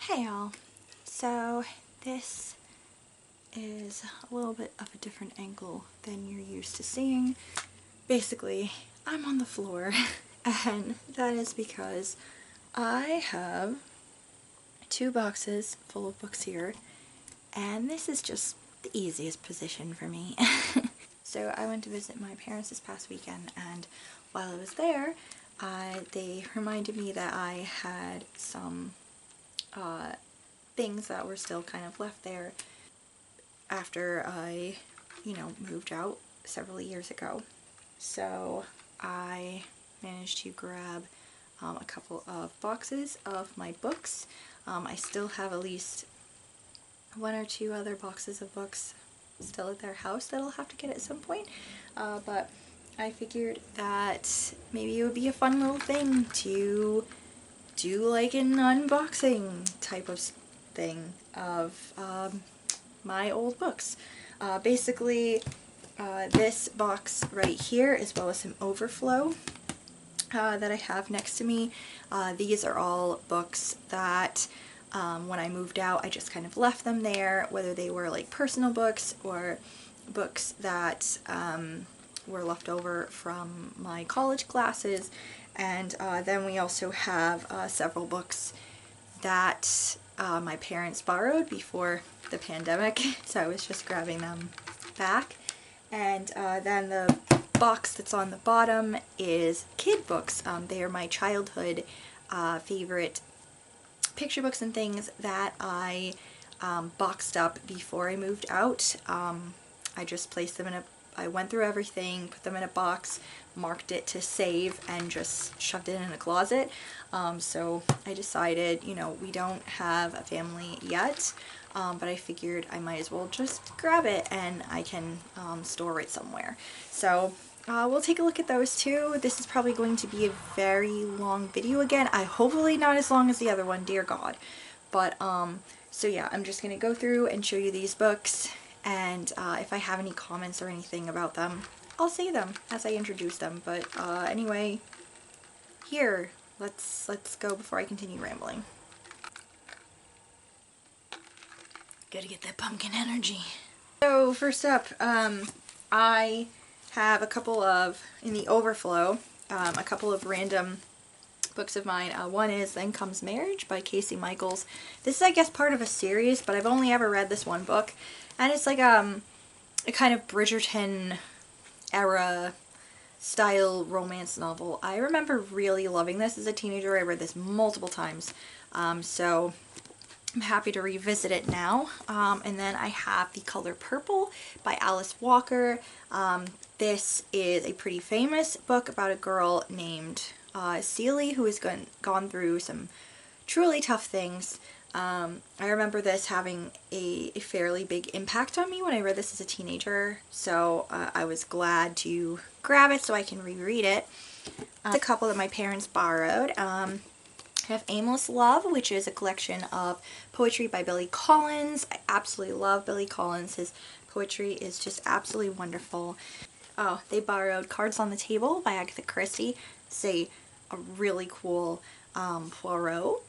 Hey y'all, so this is a little bit of a different angle than you're used to seeing. Basically, I'm on the floor and that is because I have two boxes full of books here and this is just the easiest position for me. So I went to visit my parents this past weekend and while I was there, they reminded me that I had some things that were still kind of left there after I, moved out several years ago. So I managed to grab a couple of boxes of my books. I still have at least one or two other boxes of books still at their house that I'll have to get at some point. But I figured that maybe it would be a fun little thing to do like an unboxing type of thing of my old books. Basically, this box right here, as well as some overflow that I have next to me. These are all books that when I moved out, I just kind of left them there, whether they were like personal books or books that were left over from my college classes. And then we also have several books that my parents borrowed before the pandemic, so I was just grabbing them back. And then the box that's on the bottom is kid books. They are my childhood favorite picture books and things that I boxed up before I moved out. I just placed them in I went through everything, put them in a box, marked it to save, and just shoved it in a closet. So I decided, we don't have a family yet, but I figured I might as well just grab it and I can store it somewhere. So we'll take a look at those too. This is probably going to be a very long video again. Hopefully not as long as the other one, dear God. But so yeah, I'm just gonna go through and show you these books, and if I have any comments or anything about them, I'll say them as I introduce them. But anyway, here, let's go before I continue rambling. Gotta get that pumpkin energy. So first up, I have a couple of, in the overflow, a couple of random books of mine. One is Then Comes Marriage by Casey Michaels. This is, I guess, part of a series, but I've only ever read this one book. And it's like a kind of Bridgerton era style romance novel. I remember really loving this as a teenager. I read this multiple times. So I'm happy to revisit it now. And then I have The Color Purple by Alice Walker. This is a pretty famous book about a girl named Heeey who has gone through some truly tough things. I remember this having a fairly big impact on me when I read this as a teenager, so I was glad to grab it so I can reread it. A couple that my parents borrowed. I have Aimless Love, which is a collection of poetry by Billy Collins. I absolutely love Billy Collins. His poetry is just absolutely wonderful. Oh, they borrowed Cards on the Table by Agatha Christie. It's a really cool Poirot.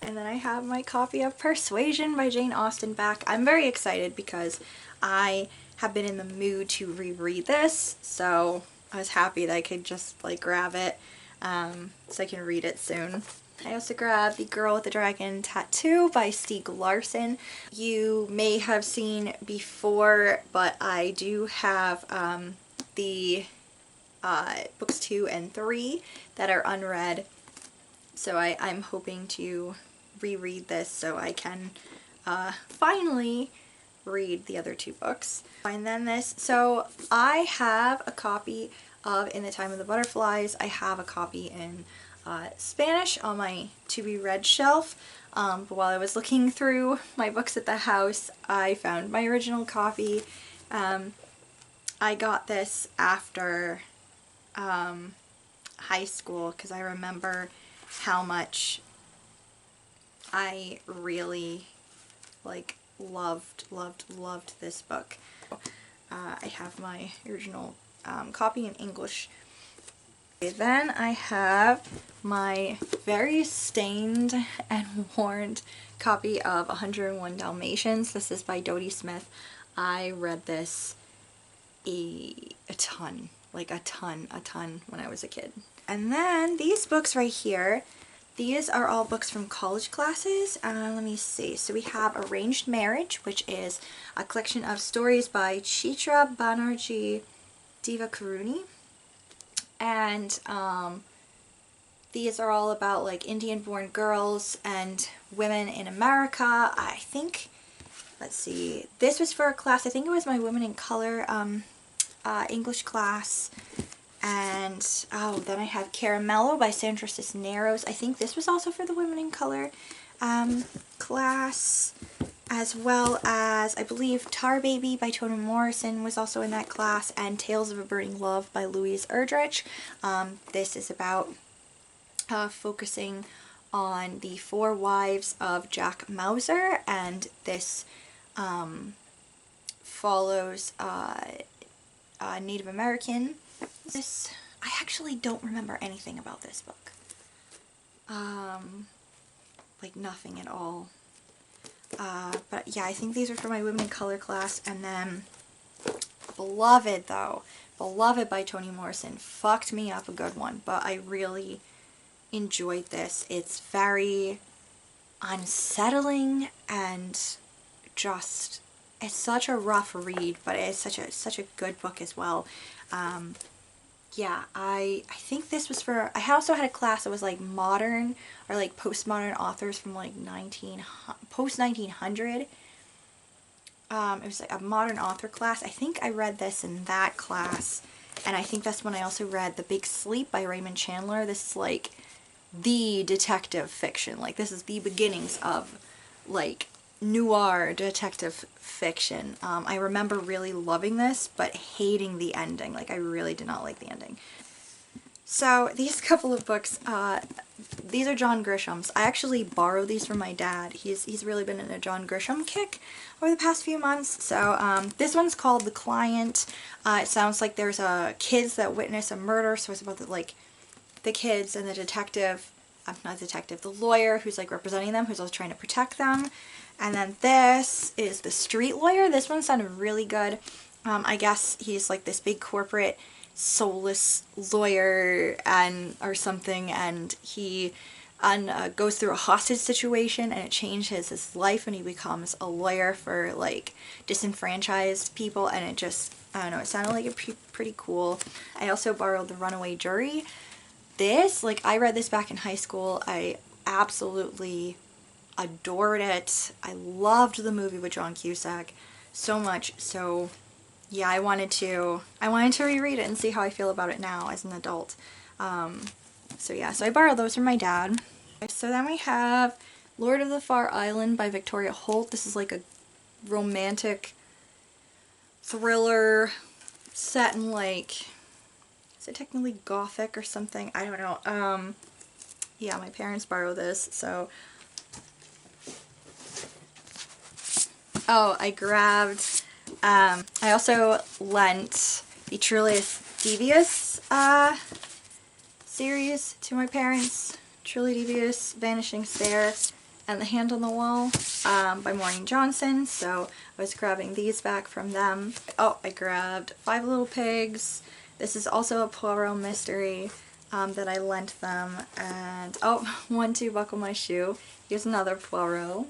And then I have my copy of Persuasion by Jane Austen back. I'm very excited because I have been in the mood to reread this, so I was happy that I could just like grab it so I can read it soon. I also grabbed The Girl with the Dragon Tattoo by Stieg Larsson. You may have seen before, but I do have the books 2 and 3 that are unread. So I'm hoping to reread this so I can finally read the other two books. And then this, so I have a copy of In the Time of the Butterflies. I have a copy in Spanish on my to-be-read shelf. But while I was looking through my books at the house, I found my original copy. I got this after high school because I remember how much I really loved this book. I have my original copy in English. Then I have my very stained and worn copy of 101 Dalmatians. This is by Dodie Smith. I read this a ton, like a ton when I was a kid. And then these books right here, these are all books from college classes. Let me see. So we have Arranged Marriage, which is a collection of stories by Chitra Banerjee Divakaruni. And these are all about like Indian-born girls and women in America. I think, let's see, this was for a class, I think it was my Women in Color English class. And, oh, then I have Caramello by Sandra Cisneros. I think this was also for the Women in Color class, as well as, I believe, Tar Baby by Toni Morrison was also in that class, and Tales of a Burning Love by Louise Erdrich. This is about focusing on the 4 wives of Jack Mauser, and this follows Native American. I actually don't remember anything about this book. Like nothing at all. But yeah, I think these are for my Women in Color class. And then Beloved, though. Beloved by Toni Morrison. Fucked me up a good one, but I really enjoyed this. It's very unsettling and just, it's such a rough read, but it's such a good book as well. Yeah, I think this was for, I also had a class that was like modern or like postmodern authors from like post 1900. It was like a modern author class. I think I read this in that class, and I think that's when I also read The Big Sleep by Raymond Chandler. This is like the detective fiction. Like this is the beginnings of like noir detective fiction. I remember really loving this, but hating the ending. Like I really did not like the ending. So these couple of books, these are John Grisham's. I actually borrowed these from my dad. He's really been in a John Grisham kick over the past few months. So this one's called The Client. It sounds like there's kids that witness a murder, so it's about the kids and the detective, not detective, the lawyer who's like representing them, who's also trying to protect them. And then this is The Street Lawyer. This one sounded really good. I guess he's like this big corporate soulless lawyer or something, and he goes through a hostage situation, and it changes his life, and he becomes a lawyer for like disenfranchised people, and it just, I don't know, it sounded like pretty cool. I also borrowed The Runaway Jury. This, like, I read this back in high school. I absolutely adored it. I loved the movie with John Cusack so much. So yeah, I wanted to reread it and see how I feel about it now as an adult. So yeah, so I borrowed those from my dad. So then we have Lord of the Far Island by Victoria Holt. This is like a romantic thriller set in like, is it technically gothic or something? I don't know. Yeah, my parents borrowed this, so. Oh, I grabbed, I also lent the Trulius Devious series to my parents. Truly Devious, Vanishing Stair, and The Hand on the Wall by Maureen Johnson. So I was grabbing these back from them. Oh, I grabbed Five Little Pigs. This is also a Poirot mystery that I lent them. And oh, 1, 2, Buckle My Shoe. Here's another Poirot.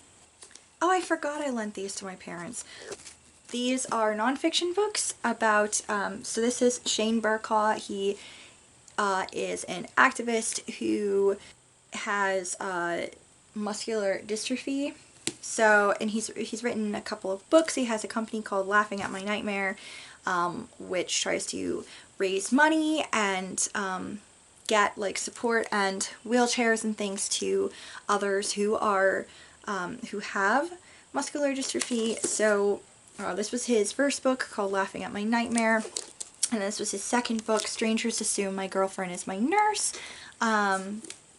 Oh, I forgot I lent these to my parents. These are nonfiction books about, so this is Shane Burkaw. He is an activist who has muscular dystrophy. So, and he's written a couple of books. He has a company called Laughing at My Nightmare, which tries to raise money and get like support and wheelchairs and things to others who are who have muscular dystrophy. So this was his first book called Laughing at My Nightmare, and this was his second book, Strangers Assume My Girlfriend Is My Nurse.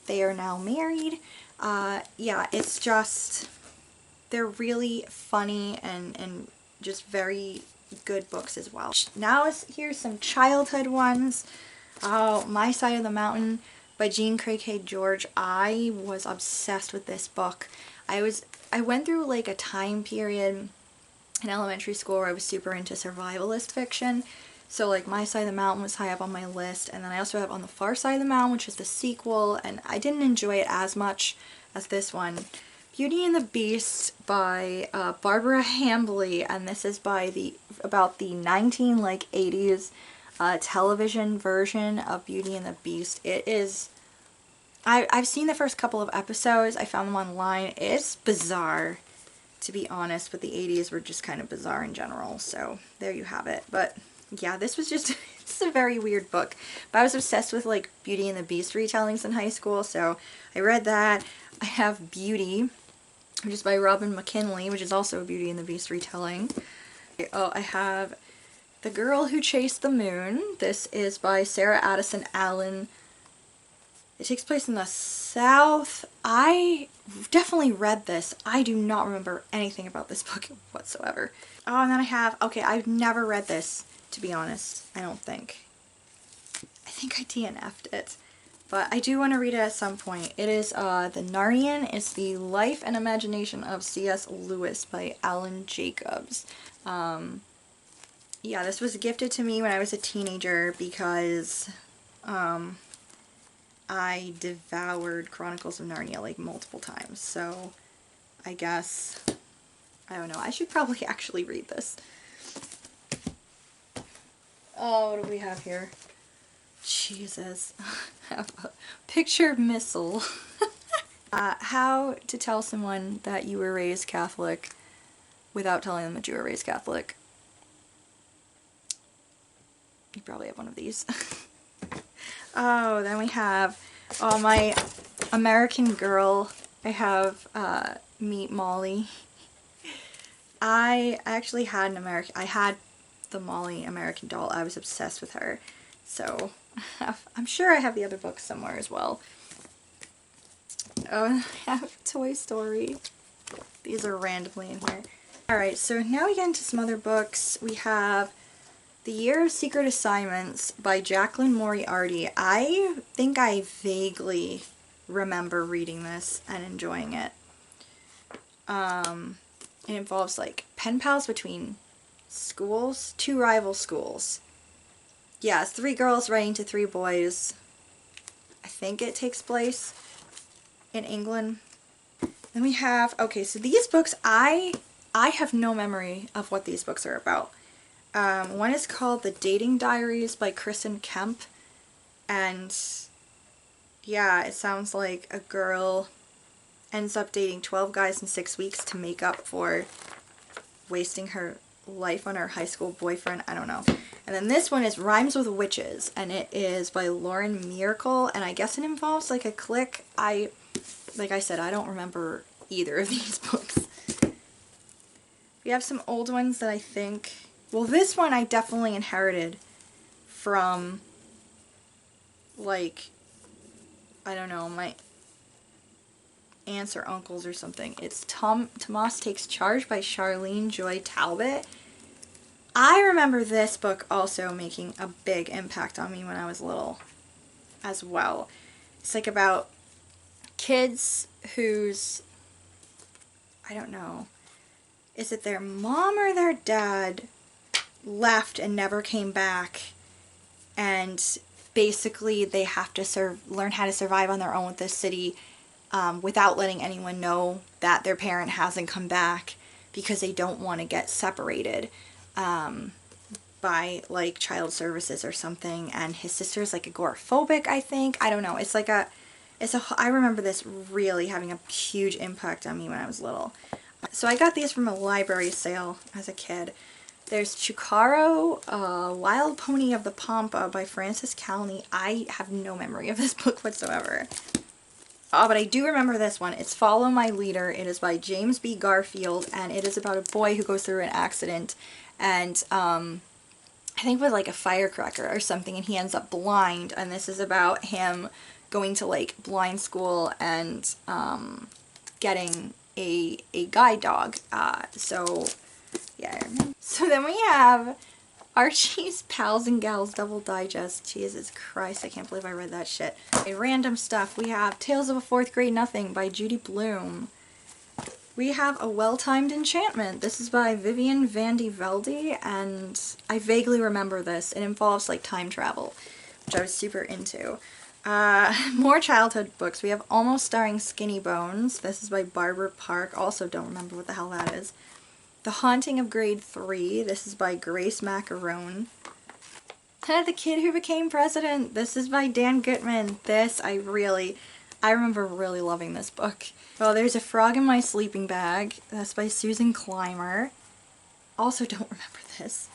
They are now married. Yeah, it's just, they're really funny and just very good books as well. Now here's some childhood ones. Oh, My Side of the Mountain by Jean Craig George. I was obsessed with this book. I went through like a time period in elementary school where I was super into survivalist fiction. So like My Side of the Mountain was high up on my list, and then I also have On the Far Side of the Mountain, which is the sequel, and I didn't enjoy it as much as this one. Beauty and the Beast by Barbara Hambly, and this is about the 80s television version of Beauty and the Beast. It is, I've seen the first couple of episodes. I found them online. It's bizarre, to be honest, but the 80s were just kind of bizarre in general, so there you have it. But yeah, this was just, it's a very weird book. But I was obsessed with like Beauty and the Beast retellings in high school, so I read that. I have Beauty, which is by Robin McKinley, which is also a Beauty and the Beast retelling. Oh, I have The Girl Who Chased the Moon. This is by Sarah Addison Allen. It takes place in the South. I definitely read this. I do not remember anything about this book whatsoever. Oh, and then I have, okay, I've never read this, to be honest. I don't think. I think I DNF'd it. But I do want to read it at some point. It is The Narnian. It's The Life and Imagination of C.S. Lewis by Alan Jacobs. Yeah, this was gifted to me when I was a teenager because I devoured Chronicles of Narnia like multiple times. So I guess, I don't know, I should probably actually read this. Oh, what do we have here? Jesus. Picture missile. How to tell someone that you were raised Catholic without telling them that you were raised Catholic. You probably have one of these. Oh, then we have, oh, my American Girl. I have Meet Molly. I actually had I had the Molly American doll. I was obsessed with her. So I'm sure I have the other books somewhere as well. Oh, and I have Toy Story. These are randomly in here. Alright, so now we get into some other books. We have The Year of Secret Assignments by Jacqueline Moriarty. I think I vaguely remember reading this and enjoying it. It involves like pen pals between schools, 2 rival schools. Yeah, it's 3 girls writing to 3 boys. I think it takes place in England. Then we have, okay, so these books, I have no memory of what these books are about. One is called The Dating Diaries by Kristen Kemp, and yeah, it sounds like a girl ends up dating 12 guys in 6 weeks to make up for wasting her life on her high school boyfriend. I don't know. And then this one is Rhymes with Witches, and it is by Lauren Miracle, and I guess it involves like a clique. Like I said, I don't remember either of these books. We have some old ones that I think, well, this one I definitely inherited from, like, I don't know, my aunts or uncles or something. It's Tomas Takes Charge by Charlene Joy Talbot. I remember this book also making a big impact on me when I was little as well. It's like about kids whose, I don't know, is it their mom or their dad left and never came back, and basically they have to learn how to survive on their own with this city without letting anyone know that their parent hasn't come back because they don't want to get separated by like child services or something. And his sister's like agoraphobic, I think. I don't know. It's like I remember this really having a huge impact on me when I was little. So I got these from a library sale as a kid. There's Chukaro, Wild Pony of the Pampa by Frances Calney. I have no memory of this book whatsoever. Oh, but I do remember this one. It's Follow My Leader. It is by James B. Garfield, and it is about a boy who goes through an accident, and I think with like a firecracker or something, and he ends up blind, and this is about him going to like blind school and getting a guide dog. So yeah, I remember. So then we have Archie's Pals and Gals Double Digest. Jesus Christ, I can't believe I read that shit. Okay, random stuff. We have Tales of a Fourth Grade Nothing by Judy Blume. We have A Well-Timed Enchantment. This is by Vivian Vandy Velde, and I vaguely remember this. It involves like time travel, which I was super into. More childhood books. We have Almost Starring Skinny Bones. This is by Barbara Park. Also don't remember what the hell that is. The Haunting of Grade 3. This is by Grace Macarone. The Kid Who Became President. This is by Dan Gutman. This I remember really loving this book. Oh, there's A Frog in My Sleeping Bag. That's by Susan Clymer. Also don't remember this.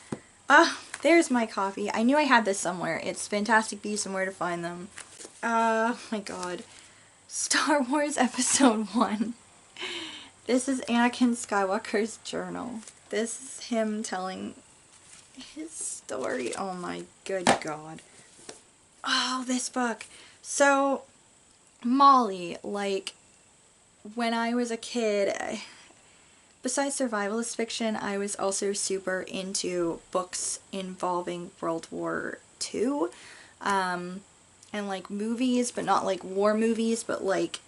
There's my copy. I knew I had this somewhere. It's Fantastic Beasts and Where to Find Them. My god. Star Wars Episode 1. This is Anakin Skywalker's journal. This is him telling his story. Oh my good god. Oh, this book. So, Molly, like, when I was a kid, besides survivalist fiction, I was also super into books involving World War II. And like movies, but not like war movies, but like,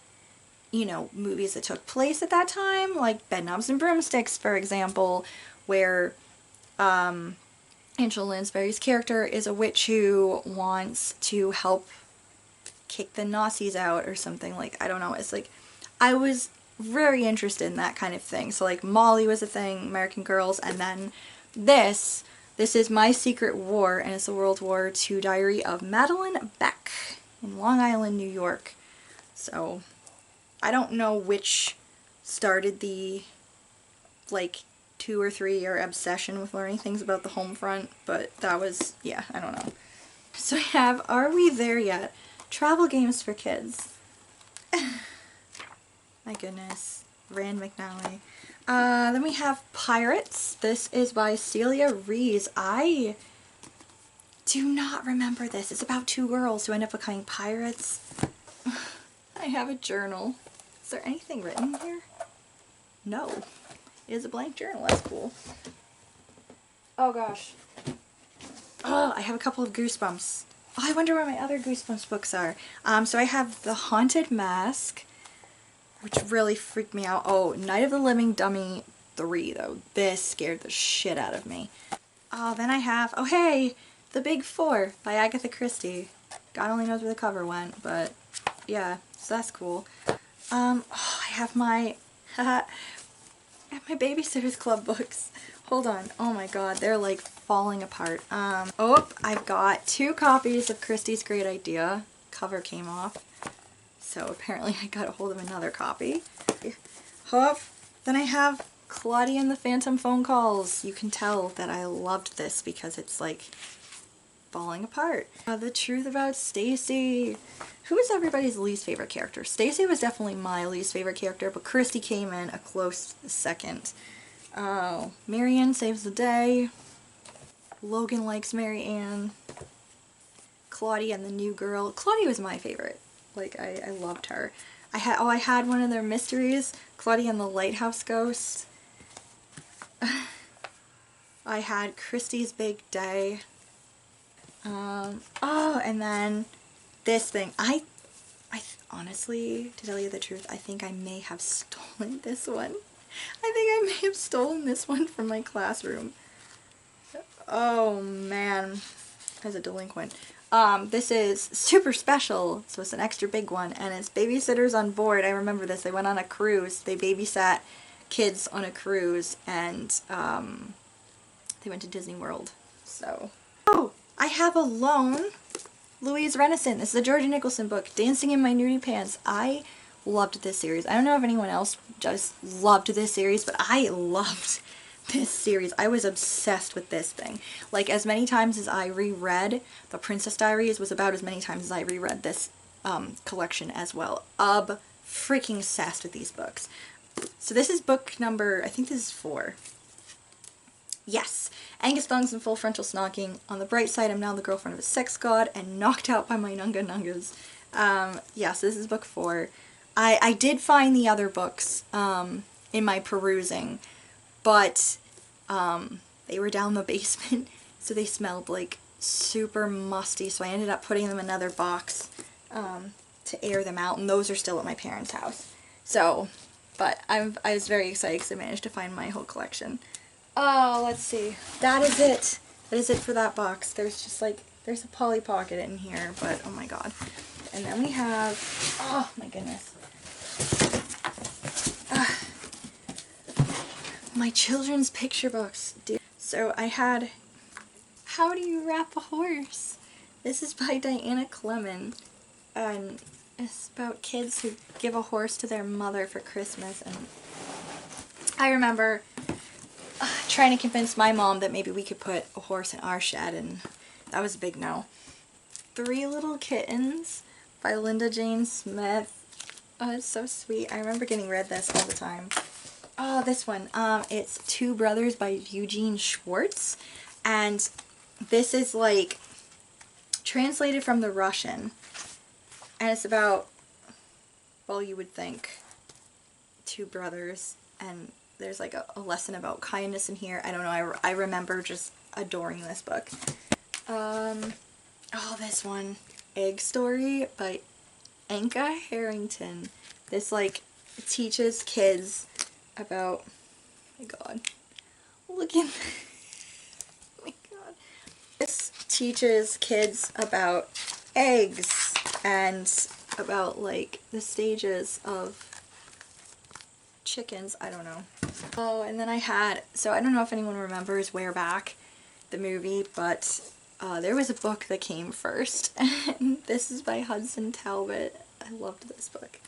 you know, movies that took place at that time, like Bedknobs and Broomsticks, for example, where Angela Lansbury's character is a witch who wants to help kick the Nazis out or something. Like, I don't know, it's like, I was very interested in that kind of thing. So like Molly was a thing, American Girls, and then this is My Secret War, and it's a World War II diary of Madeline Beck in Long Island, New York. So I don't know which started the like 2 or 3 year obsession with learning things about the home front, but that was, yeah, I don't know. So we have Are We There Yet? Travel games for kids. My goodness. Rand McNally. Then we have Pirates. This is by Celia Rees. I do not remember this. It's about 2 girls who end up becoming pirates. I have a journal. Is there anything written here? No. It is a blank journal. That's cool. Oh gosh. Oh, I have a couple of Goosebumps. Oh, I wonder where my other Goosebumps books are. So I have The Haunted Mask, which really freaked me out. Oh, Night of the Living Dummy 3, though. This scared the shit out of me. Oh, then I have, oh hey, The Big Four by Agatha Christie. God only knows where the cover went, but yeah, so that's cool. Oh, I have my, I have my Babysitter's Club books. Hold on. Oh my god, they're like falling apart. Oh, I've got 2 copies of Christie's Great Idea. Cover came off. So apparently I got a hold of another copy. Then I have Claudia and the Phantom Phone Calls. You can tell that I loved this because it's like falling apart. The Truth About Stacy. Who was everybody's least favorite character? Stacy was definitely my least favorite character, but Christy came in a close second. Oh, Marianne Saves the Day. Logan Likes Marianne. Claudia and the New Girl. Claudia was my favorite. Like, I loved her. I had one of their mysteries, Claudia and the Lighthouse Ghost. I had Christie's Big Day. Oh, and then this thing. I honestly, to tell you the truth, I think I may have stolen this one. I think I may have stolen this one from my classroom. Oh, man. As a delinquent. This is super special, so it's an extra big one, and it's Babysitters on Board. I remember this. They went on a cruise. They babysat kids on a cruise, and they went to Disney World. So, oh, I have Alone, Louise Renison. This is a Georgia Nicholson book, Dancing in My Nudie Pants. I loved this series. I don't know if anyone else just loved this series, but I loved this series. I was obsessed with this thing. Like, as many times as I reread The Princess Diaries was about as many times as I reread this collection as well. Freaking obsessed with these books. So this is book number, I think this is 4. Yes. Angus Thongs and Full Frontal Snocking. On the bright side, I'm now the girlfriend of a sex god and knocked out by my Nunga Nungas. Yeah, so this is book 4. I did find the other books in my perusing, but they were down the basement so they smelled like super musty, so I ended up putting them in another box to air them out, and those are still at my parents' house. So, but I was very excited because I managed to find my whole collection. Oh, let's see. That is it. That is it for that box. There's just like, there's a Polly Pocket in here, but oh my god. And then we have, oh my goodness. My children's picture books. So I had How Do You Wrap a Horse? This is by Diana Clement, and it's about kids who give a horse to their mother for Christmas. And I remember trying to convince my mom that maybe we could put a horse in our shed, and that was a big no. Three Little Kittens by Linda Jane Smith. Oh, it's so sweet. I remember getting read this all the time. Oh, this one. It's Two Brothers by Eugene Schwartz, and this is like translated from the Russian, and it's about, well, you would think two brothers, and there's like a lesson about kindness in here. I don't know, I remember just adoring this book. Oh, this one, Egg Story by Anka Harrington. This like teaches kids about, oh my god, look at oh my god. This teaches kids about eggs and about like the stages of chickens. I don't know. Oh, and then I had, so I don't know if anyone remembers Bareback, the movie, but there was a book that came first, and this is by Hudson Talbot. I loved this book.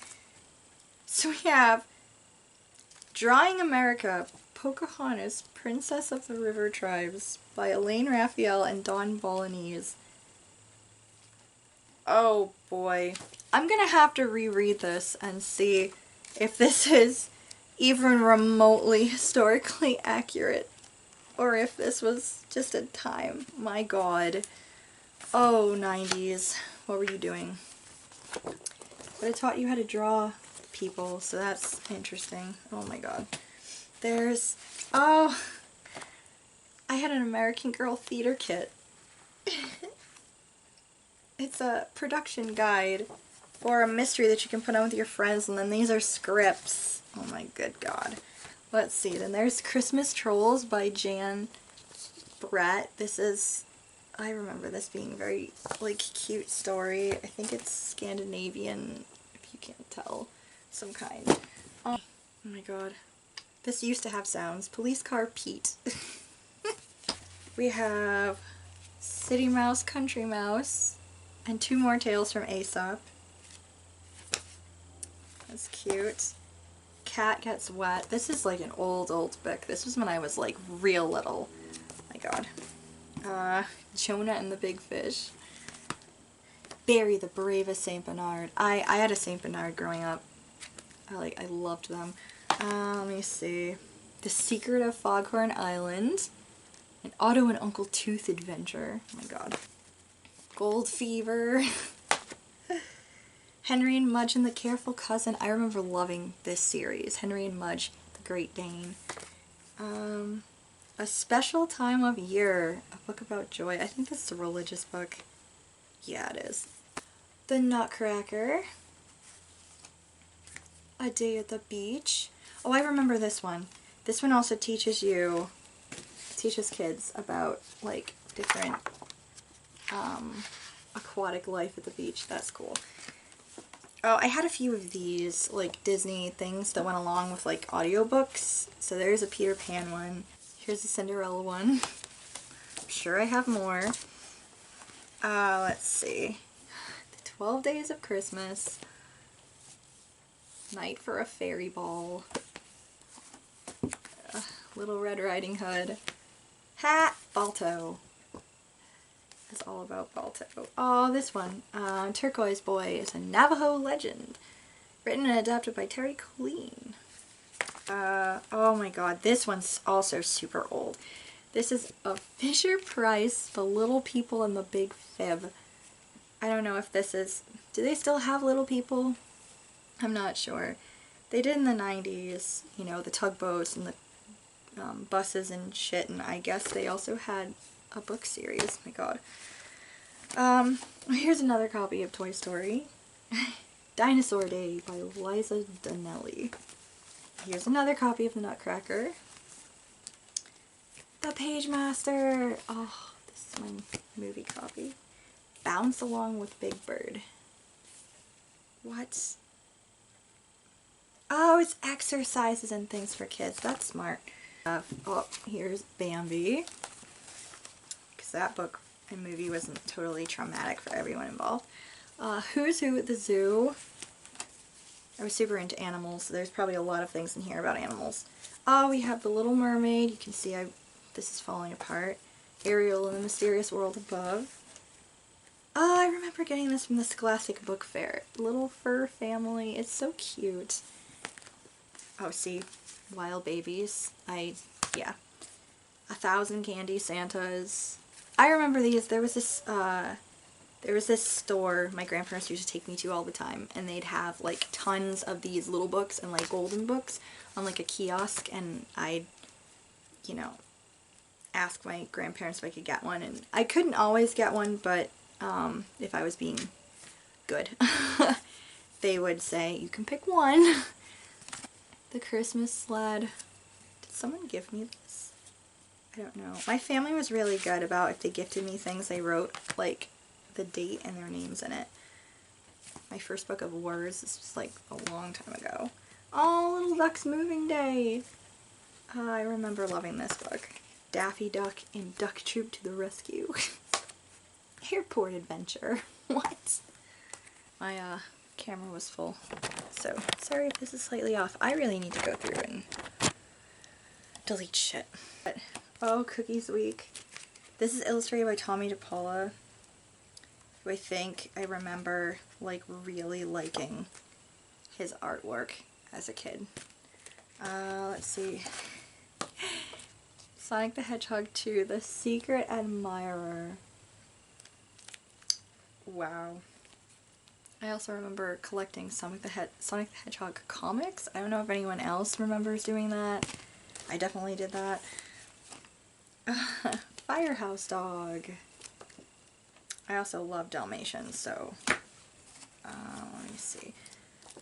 So we have Drawing America, Pocahontas, Princess of the River Tribes by Elaine Raphael and Dawn Bolognese. Oh boy. I'm gonna have to reread this and see if this is even remotely historically accurate, or if this was just a time. My god. Oh, 90s. What were you doing? But it taught you how to draw people, so that's interesting. Oh my god. There's, oh, I had an American Girl theater kit. It's a production guide for a mystery that you can put on with your friends, and then these are scripts. Oh my good god. Let's see, then there's Christmas Trolls by Jan Brett. This is, I remember this being a very, like, cute story. I think it's Scandinavian, if you can't tell, some kind. Oh my god. This used to have sounds. Police Car Pete. We have City Mouse, Country Mouse, and Two More Tales from Aesop. That's cute. Cat Gets Wet. This is like an old book. This was when I was like real little. My god. Jonah and the Big Fish. Barry the Bravest Saint Bernard. I had a Saint Bernard growing up. I loved them. Let me see. The Secret of Foghorn Island. An Otto and Uncle Tooth Adventure. Oh my god. Gold Fever. Henry and Mudge and the Careful Cousin. I remember loving this series. Henry and Mudge, the Great Dane. A Special Time of Year. A book about joy. I think this is a religious book. Yeah, it is. The Nutcracker. A Day at the Beach. Oh, I remember this one. This one also teaches kids about like different aquatic life at the beach. That's cool. Oh, I had a few of these like Disney things that went along with like audiobooks. So there's a Peter Pan one. Here's a Cinderella one. I'm sure I have more. Let's see. The 12 Days of Christmas. Night for a Fairy Ball. Little Red Riding Hood. Balto. It's all about Balto. Oh, this one. Turquoise Boy is a Navajo legend. Written and adapted by Terry Colleen. Oh my god, this one's also super old. This is a Fisher Price, The Little People and the Big Fib. I don't know if this is... Do they still have Little People? I'm not sure. They did in the 90s, you know, the tugboats and the buses and shit, and I guess they also had a book series. My god. Here's another copy of Toy Story. Dinosaur Day by Liza Donnelly. Here's another copy of The Nutcracker. The Page Master. Oh, this is my movie copy. Bounce Along with Big Bird. What? Oh, it's exercises and things for kids. That's smart. Oh, here's Bambi. Because that book and movie wasn't totally traumatic for everyone involved. Who's Who at the Zoo. I was super into animals, so there's probably a lot of things in here about animals. Oh, we have The Little Mermaid. You can see this is falling apart. Ariel and the Mysterious World Above. Oh, I remember getting this from the Scholastic Book Fair. Little Fur Family. It's so cute. Oh, see? Wild Babies. Yeah. 1,000 Candy Santas. I remember these. There was this store my grandparents used to take me to all the time, and they'd have like tons of these little books and like golden books on like a kiosk, and I'd, you know, ask my grandparents if I could get one, and I couldn't always get one, but if I was being good, they would say, you can pick one. The Christmas Sled. Did someone give me this? I don't know. My family was really good about, if they gifted me things, they wrote like the date and their names in it. My first book of words, this was like a long time ago. Oh, Little Duck's Moving Day. I remember loving this book. Daffy Duck and Duck Troop to the Rescue. Airport Adventure. What? My camera was full, so sorry if this is slightly off. I really need to go through and delete shit. But, oh, Cookies Week. This is illustrated by Tommy DePaula, who I think I remember like really liking his artwork as a kid. Let's see. Sonic the Hedgehog 2, The Secret Admirer. Wow. I also remember collecting Sonic the Hedgehog comics. I don't know if anyone else remembers doing that. I definitely did that. Firehouse Dog. I also love Dalmatians, so let me see.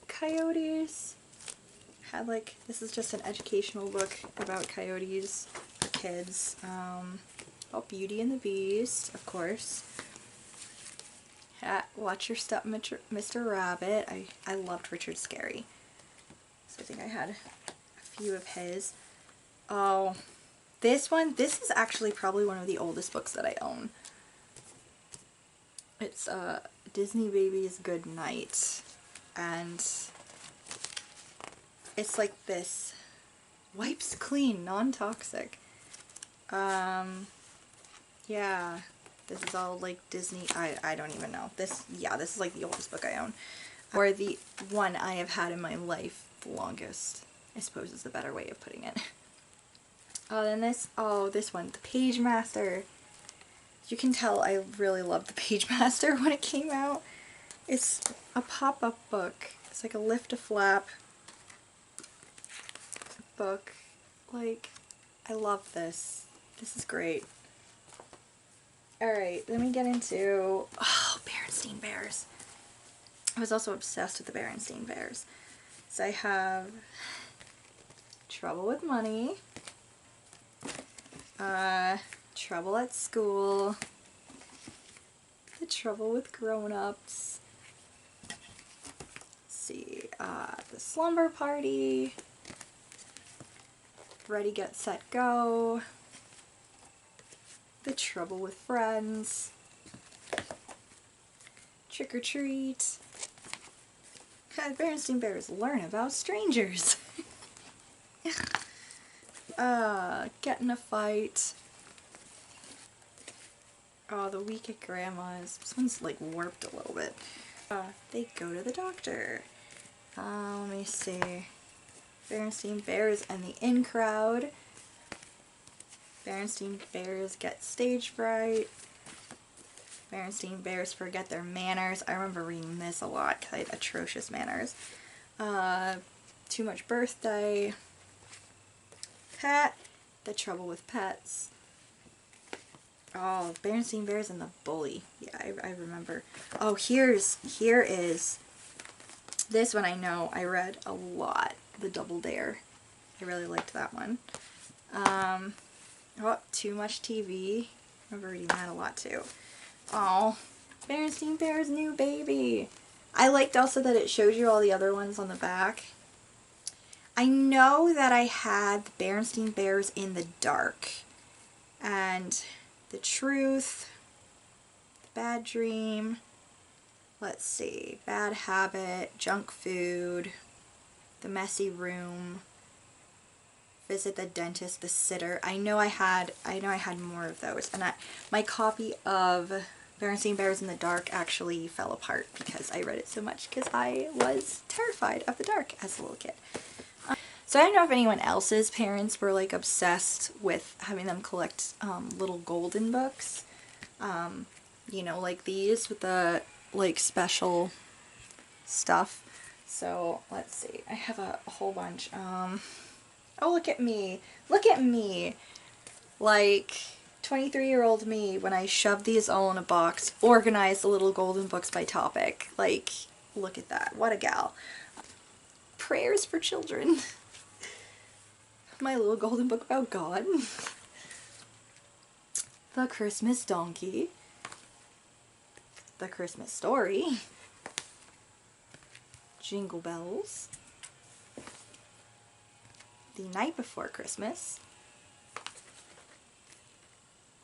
Coyotes. Had like, this is just an educational book about coyotes for kids. Oh, Beauty and the Beast, of course. Watch Your Step, Mr. Rabbit. I loved Richard Scarry. So I think I had a few of his. Oh, this is actually probably one of the oldest books that I own. It's Disney Baby's Good Night. And it's like this. Wipes clean, non-toxic. Yeah. This is all like Disney, I don't even know. This is like the oldest book I own. Or the one I have had in my life the longest, I suppose is the better way of putting it. Oh, then this one, The Page Master. You can tell I really loved The Page Master when it came out. It's a pop-up book. It's like a lift a flap book. Like, I love this. This is great. Alright, let me get into, Berenstain Bears. I was also obsessed with the Berenstain Bears. So I have Trouble with Money, Trouble at School, The Trouble with Grown-Ups, let's see, The Slumber Party, Ready, Get, Set, Go, The Trouble with Friends, Trick or Treat. Berenstain Bears learn about strangers. Get in a Fight. Oh, The Week at Grandma's. This one's like warped a little bit. They Go to the Doctor. Let me see. Berenstain Bears and the In Crowd. Berenstain Bears Get Stage Fright. Berenstain Bears Forget Their Manners. I remember reading this a lot because I had atrocious manners. Too Much Birthday. Pet. The Trouble with Pets. Oh, Berenstain Bears and the Bully. Yeah, I remember. Oh, here is this one. I know I read a lot. The Double Dare. I really liked that one. Oh, Too Much TV. I remember reading that a lot too. Oh, Berenstain Bears' New Baby. I liked also that it shows you all the other ones on the back. I know that I had the Berenstain Bears in the Dark and The Truth, The Bad Dream, let's see, Bad Habit, Junk Food, The Messy Room, Visit the Dentist, The Sitter. I know I had more of those, and my copy of Berenstain Bears in the Dark actually fell apart because I read it so much because I was terrified of the dark as a little kid. So I don't know if anyone else's parents were like obsessed with having them collect little golden books. You know, like these with the like special stuff. So let's see. I have a whole bunch. Oh, look at me. Look at me. Like 23-year-old me when I shoved these all in a box, organized the little golden books by topic. Like, look at that. What a gal. Prayers for Children. My little golden book about God. The Christmas Donkey. The Christmas Story. Jingle Bells. The Night Before Christmas.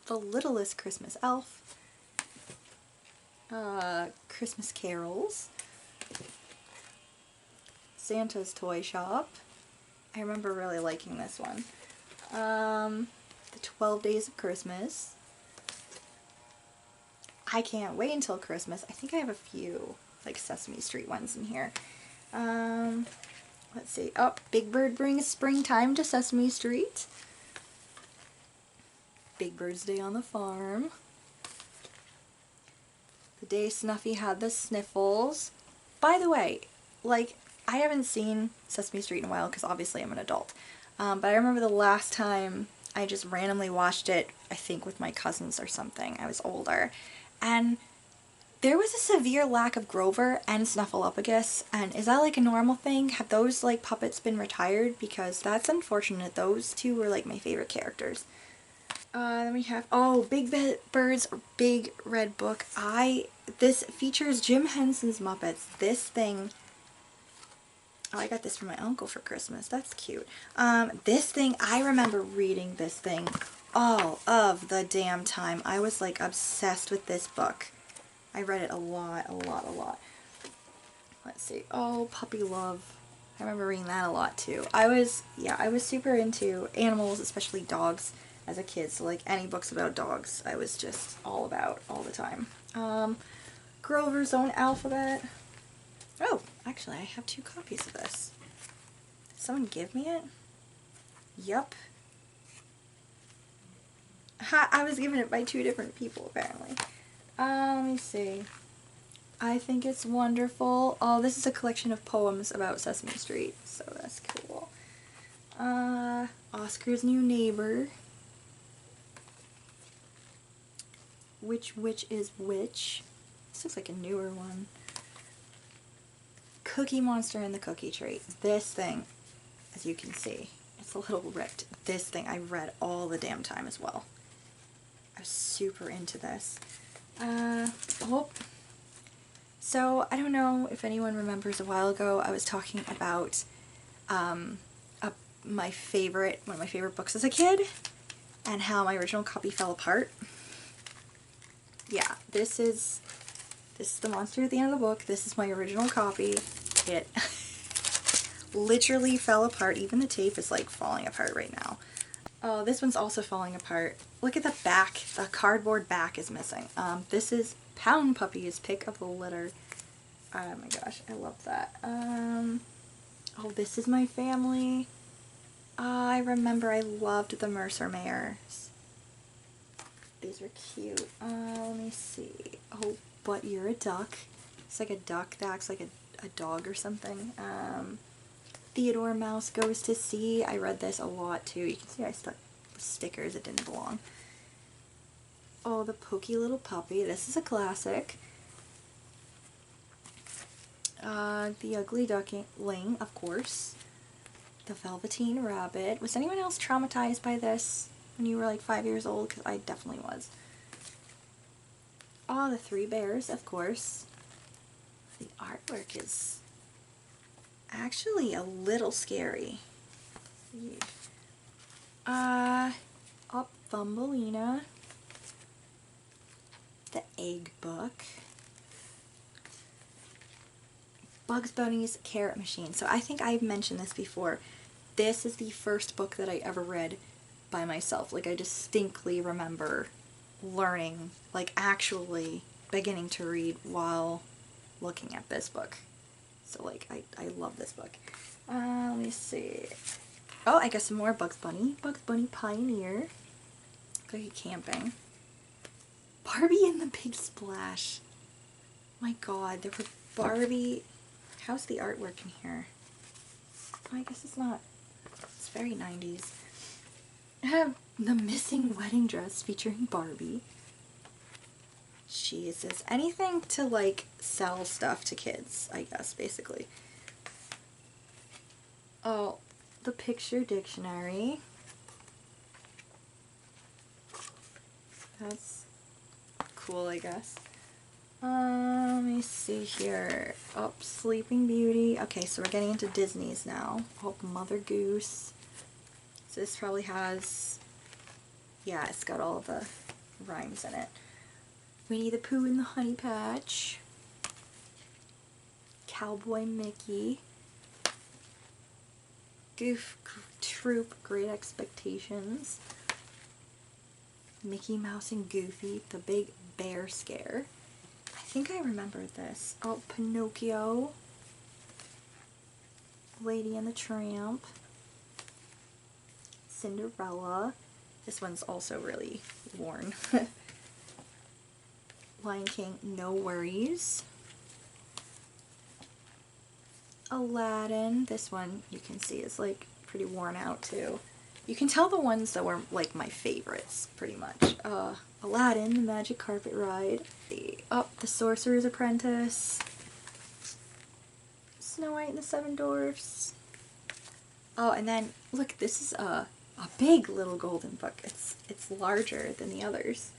The Littlest Christmas Elf. Christmas Carols. Santa's Toy Shop. I remember really liking this one. The 12 Days of Christmas. I Can't Wait Until Christmas. I think I have a few like Sesame Street ones in here. Let's see. Oh, Big Bird Brings Springtime to Sesame Street. Big Bird's Day on the Farm. The Day Snuffy Had the Sniffles. By the way, like, I haven't seen Sesame Street in a while because obviously I'm an adult. But I remember the last time I just randomly watched it, I think with my cousins or something. I was older. And there was a severe lack of Grover and Snuffleupagus. And is that like a normal thing? Have those like puppets been retired? Because that's unfortunate. Those two were like my favorite characters. Then we have, oh, Big Bird's Big Red Book. This features Jim Henson's Muppets. This thing, oh, I got this from my uncle for Christmas. That's cute. This thing, I remember reading this thing all of the damn time. I was like obsessed with this book. I read it a lot. Let's see. Oh, Puppy Love. I remember reading that a lot too. I was super into animals, especially dogs, as a kid. So like any books about dogs, I was just all about all the time. Grover's Own Alphabet. Oh, actually, I have 2 copies of this. Did someone give me it? Yup. Ha, I was given it by 2 different people, apparently. Let me see. I Think It's Wonderful. Oh, this is a collection of poems about Sesame Street, so that's cool. Oscar's New Neighbor. Which Witch is Which? This looks like a newer one. Cookie Monster and the Cookie Tree. This thing, as you can see, it's a little ripped. This thing I read all the damn time as well. I was super into this. Oh. So, I don't know if anyone remembers a while ago, I was talking about one of my favorite books as a kid, and how my original copy fell apart. Yeah, this is the monster at the end of the book. This is my original copy. It literally fell apart. Even the tape is like falling apart right now. Oh, this one's also falling apart. Look at the back. The cardboard back is missing. This is Pound Puppy's Pick of the Litter. Oh my gosh, I love that. Oh, This Is My Family. I remember I loved the Mercer Mayors. These are cute. Let me see. Oh, But You're a Duck. It's like a duck that acts like a dog or something. Theodore Mouse Goes to Sea. I read this a lot too. You can see I stuck stickers that didn't belong. Oh, the Pokey Little Puppy. This is a classic. The Ugly Duckling, of course. The Velveteen Rabbit. Was anyone else traumatized by this when you were like 5 years old? Because I definitely was. Oh, the Three Bears, of course. The artwork is actually a little scary. Oh, Thumbelina. The Egg Book. Bugs Bunny's Carrot Machine. So I think I've mentioned this before. This is the first book that I ever read by myself. Like, I distinctly remember learning, like actually beginning to read while looking at this book. So like, I love this book. Let me see. Oh, I got some more Bugs Bunny. Bugs Bunny Pioneer. Go camping. Barbie and the Big Splash. My god, there were Barbie. How's the artwork in here? Oh, I guess it's not. It's very 90s. I have The Missing Wedding Dress featuring Barbie. Jesus. Anything to like sell stuff to kids, I guess, basically. Oh, the Picture Dictionary. That's cool, I guess. Let me see here. Oh, Sleeping Beauty. Okay, so we're getting into Disney's now. Oh, Mother Goose. So this probably has, yeah, it's got all the rhymes in it. Winnie the Pooh and the Honey Patch. Cowboy Mickey. Goof Troop Great Expectations. Mickey Mouse and Goofy, The Big Bear Scare. I think I remembered this. Oh, Pinocchio. Lady and the Tramp. Cinderella. This one's also really worn. Lion King, No Worries. Aladdin. This one you can see is like pretty worn out too. You can tell the ones that were like my favorites pretty much. Aladdin, The Magic Carpet Ride. Oh, The Sorcerer's Apprentice. Snow White and the Seven Dwarfs. Oh, and then look, this is a big little golden book. It's larger than the others.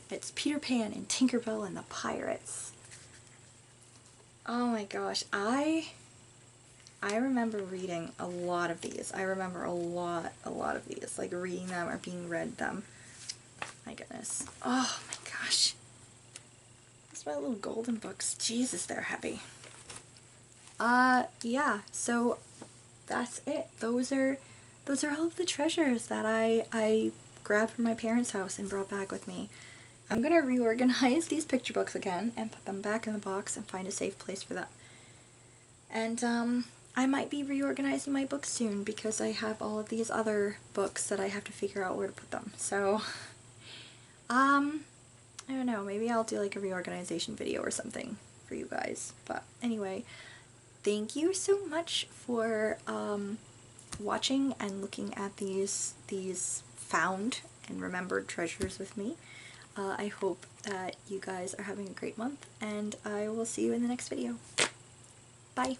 It's Peter Pan and Tinkerbell and the Pirates. Oh my gosh, I remember reading a lot of these. I remember a lot of these, like reading them or being read them. My goodness. Oh my gosh. These are my little golden books. Jesus, they're heavy. Yeah, so that's it. Those are all of the treasures that I grabbed from my parents' house and brought back with me. I'm gonna reorganize these picture books again and put them back in the box and find a safe place for them. And I might be reorganizing my books soon because I have all of these other books that I have to figure out where to put them. So, I don't know, maybe I'll do like a reorganization video or something for you guys. But anyway, thank you so much for watching and looking at these found and remembered treasures with me. I hope that you guys are having a great month, and I will see you in the next video. Bye!